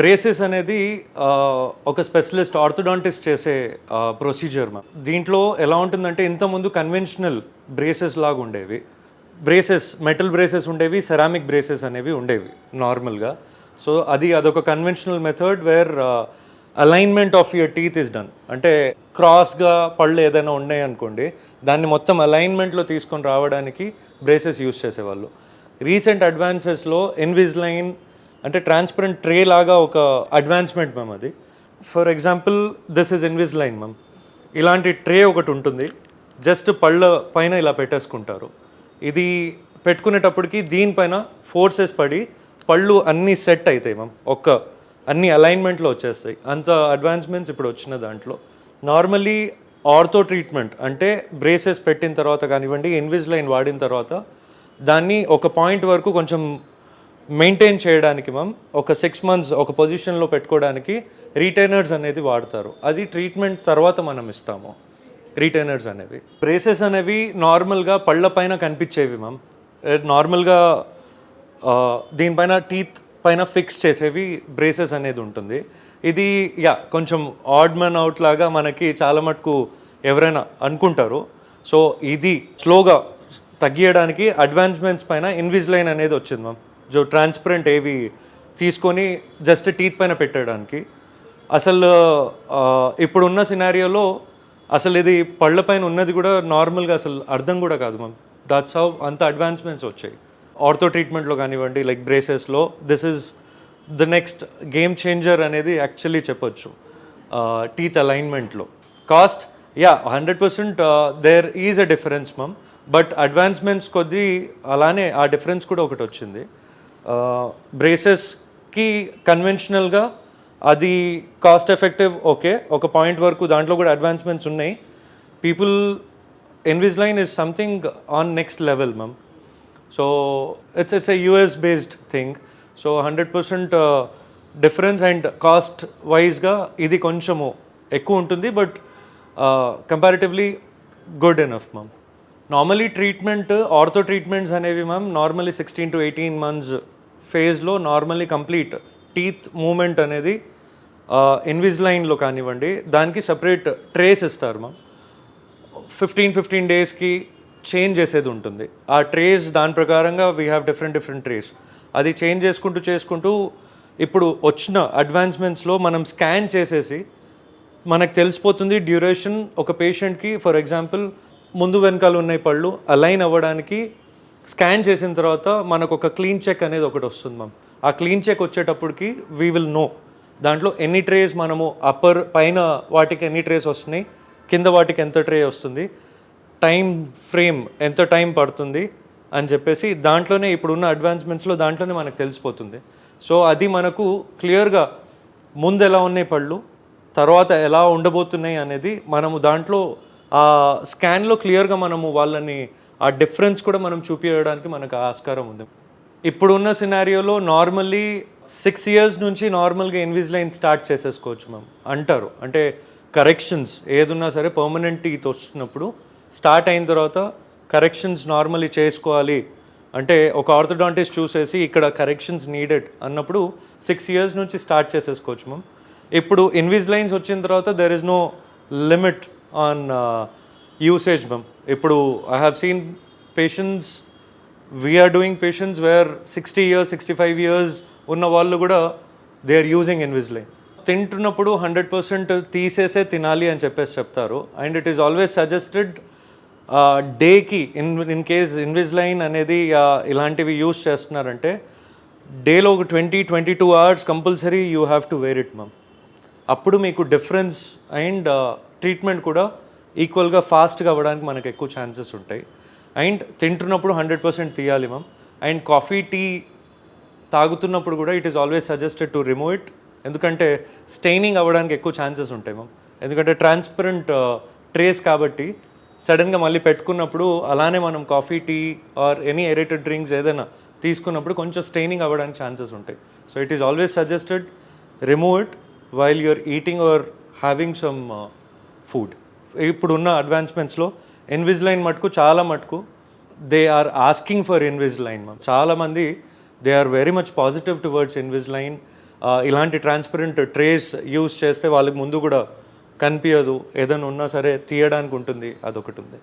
Braces అనేది ఒక specialist orthodontist చేసే ప్రొసీజర్ మ్యామ్. దీంట్లో ఎలా ఉంటుందంటే ఇంతకుముందు కన్వెన్షనల్ బ్రేసెస్ లాగా ఉండేవి. మెటల్ బ్రేసెస్ ఉండేవి, సెరామిక్ బ్రేసెస్ అనేవి ఉండేవి నార్మల్గా. సో అదొక conventional method where alignment of your teeth is done. అంటే క్రాస్గా పళ్ళు ఏదైనా ఉన్నాయి అనుకోండి, దాన్ని మొత్తం అలైన్మెంట్లో తీసుకొని రావడానికి బ్రేసెస్ యూస్ చేసేవాళ్ళు. రీసెంట్ అడ్వాన్సెస్లో ఇన్విజిలైన్ అంటే ట్రాన్స్పరెంట్ ట్రే లాగా ఒక అడ్వాన్స్మెంట్ మ్యామ్ అది. For example this is Invisalign ma'am. ఇలాంటి ట్రే ఒకటి ఉంటుంది, జస్ట్ పళ్ళ పైన ఇలా పెట్టేసుకుంటారు. ఇది పెట్టుకునేటప్పటికి దీనిపైన ఫోర్సెస్ పడి పళ్ళు అన్నీ సెట్ అవుతాయి మ్యామ్, అన్ని అలైన్మెంట్లో వచ్చేస్తాయి. అంత అడ్వాన్స్మెంట్స్ ఇప్పుడు వచ్చిన దాంట్లో. నార్మల్లీ ఆర్థో ట్రీట్మెంట్ అంటే బ్రేసెస్ పెట్టిన తర్వాత కానివ్వండి, ఇన్విజిలైన్ వాడిన తర్వాత దాన్ని ఒక పాయింట్ వరకు కొంచెం మెయింటైన్ చేయడానికి మ్యామ్ ఒక 6 months ఒక పొజిషన్లో పెట్టుకోవడానికి రీటైనర్స్ అనేది వాడతారు. అది ట్రీట్మెంట్ తర్వాత మనం ఇస్తాము రీటైనర్స్ అనేవి. బ్రేసెస్ అనేవి నార్మల్గా పళ్ళ పైన కనిపించేవి మ్యామ్. నార్మల్గా దీనిపైన టీత్ పైన ఫిక్స్ చేసేవి బ్రేసెస్ అనేది ఉంటుంది. ఇది కొంచెం ఆడ్ మన్ అవుట్ లాగా మనకి చాలా మటుకు ఎవరైనా అనుకుంటారు. సో ఇది స్లోగా తగ్గియడానికి అడ్వాన్స్మెంట్స్ పైన ఇన్విజిలైన్ అనేది వచ్చింది మ్యామ్. ట్రాన్స్పరెంట్ ఏవి తీసుకొని జస్ట్ టీత్ పైన పెట్టడానికి. అసలు ఇప్పుడున్న సినారియోలో అసలు ఇది పళ్ళ పైన ఉన్నది కూడా నార్మల్గా అసలు అర్థం కూడా కాదు మ్యామ్. దట్స్ హౌ అంత అడ్వాన్స్మెంట్స్ వచ్చాయి ఆర్థో ట్రీట్మెంట్లో కానివ్వండి, లైక్ బ్రేసెస్లో. This is the next game changer అనేది యాక్చువల్లీ చెప్పొచ్చు టీత్ అలైన్మెంట్లో. Cost 100% there is a difference ma'am. But advancements కొద్దీ అలానే ఆ డిఫరెన్స్ కూడా ఒకటి వచ్చింది. బ్రేసెస్కి కన్వెన్షనల్గా అది కాస్ట్ ఎఫెక్టివ్, ఓకే, ఒక పాయింట్ వరకు దాంట్లో కూడా అడ్వాన్స్మెంట్స్ ఉన్నాయి. People Invisalign is something on next level ma'am. So it's a US based thing. So 100% difference and cost వైజ్గా ఇది కొంచెము ఎక్కువ ఉంటుంది, but comparatively good enough ma'am. Normally treatment ortho treatments అనేవి మ్యామ్ నార్మల్లీ 16 to 18 months ఫేజ్లో normally complete teeth moment అనేది ఇన్విజిలైన్లో కానివ్వండి, దానికి సపరేట్ ట్రేస్ ఇస్తారు మ్యామ్. 15 daysకి చేంజ్ చేసేది ఉంటుంది. ఆ ట్రేస్ దాని ప్రకారంగా వీ హ్యావ్ డిఫరెంట్ ట్రేస్. అది చేంజ్ చేసుకుంటూ ఇప్పుడు వచ్చిన అడ్వాన్స్మెంట్స్లో మనం స్కాన్ చేసేసి మనకు తెలిసిపోతుంది డ్యూరేషన్ ఒక పేషెంట్కి. ఫర్ ఎగ్జాంపుల్ ముందు వెనకాల ఉన్న పళ్ళు అలైన్ అవ్వడానికి స్కాన్ చేసిన తర్వాత మనకు ఒక క్లీన్ చెక్ అనేది ఒకటి వస్తుంది మ్యామ్. ఆ క్లీన్ చెక్ వచ్చేటప్పటికి వీ విల్ నో దాంట్లో ఎన్ని ట్రేస్ మనము అప్పర్ పైన వాటికి ఎన్ని ట్రేస్ వస్తున్నాయి, కింద వాటికి ఎంత ట్రే వస్తుంది, టైం ఫ్రేమ్ ఎంత టైం పడుతుంది అని చెప్పేసి దాంట్లోనే ఇప్పుడున్న అడ్వాన్స్మెంట్స్లో దాంట్లోనే మనకు తెలిసిపోతుంది. సో అది మనకు క్లియర్గా ముందు ఎలా ఉన్నాయి పళ్ళు, తర్వాత ఎలా ఉండబోతున్నాయి అనేది మనము దాంట్లో ఆ స్కాన్లో క్లియర్గా మనము వాళ్ళని ఆ డిఫరెన్స్ కూడా మనం చూపించడానికి మనకు ఆస్కారం ఉంది. ఇప్పుడున్న సినారియోలో నార్మల్లీ 6 years నుంచి నార్మల్గా ఇన్విజిలైన్ స్టార్ట్ చేసేసుకోవచ్చు మ్యామ్ అంటారు. అంటే కరెక్షన్స్ ఏదున్నా సరే పర్మనెంట్ టీత్ వచ్చినప్పుడు స్టార్ట్ అయిన తర్వాత కరెక్షన్స్ నార్మల్లీ చేసుకోవాలి అంటే ఒక ఆర్థోడాంటిస్ట్ చూసేసి ఇక్కడ కరెక్షన్స్ నీడెడ్ అన్నప్పుడు 6 years నుంచి స్టార్ట్ చేసేసుకోవచ్చు మ్యామ్. ఇప్పుడు ఇన్విజిలైన్స్ వచ్చిన తర్వాత there is no limit on usage ma'am. ఇప్పుడు I have seen patients, we are doing patients where 60 years 65 years ఉన్న వాళ్ళు కూడా దే ఆర్ యూజింగ్ ఇన్విజిలైన్. తింటున్నప్పుడు 100% తీసేసే తినాలి అని చెప్పేసి చెప్తారు. And it is always suggested డేకి ఇన్ కేస్ ఇన్విజిలైన్ అనేది ఇలాంటివి యూస్ చేస్తున్నారంటే డేలో ఒక 20-22 hours compulsory you have to wear it ma'am. అప్పుడు మీకు డిఫరెన్స్ అండ్ ట్రీట్మెంట్ కూడా ఈక్వల్గా ఫాస్ట్గా అవ్వడానికి మనకు ఎక్కువ ఛాన్సెస్ ఉంటాయి. అండ్ తింటున్నప్పుడు 100% తీయాలి మ్యామ్. అండ్ కాఫీ టీ తాగుతున్నప్పుడు కూడా it is always suggested to remove it. ఎందుకంటే స్టెయినింగ్ అవ్వడానికి ఎక్కువ ఛాన్సెస్ ఉంటాయి మ్యామ్. ఎందుకంటే ట్రాన్స్పరెంట్ ట్రేస్ కాబట్టి సడన్గా మళ్ళీ పెట్టుకున్నప్పుడు అలానే మనం coffee tea or any aerated drinks ఏదైనా తీసుకున్నప్పుడు కొంచెం స్టెయినింగ్ అవ్వడానికి ఛాన్సెస్ ఉంటాయి. So it is always suggested remove it while you are eating or having some food. ఇప్పుడున్న అడ్వాన్స్మెంట్స్లో ఇన్విజిలైన్ మటుకు చాలా మటుకు they are asking for Invisalign ma'am. చాలామంది they are very much positive towards Invisalign. ఇలాంటి ట్రాన్స్పరెంట్ ట్రేస్ యూస్ చేస్తే వాళ్ళకి ముందు కూడా కనిపించదు, ఏదైనా ఉన్నా సరే తీయడానికి ఉంటుంది, అదొకటి ఉంది.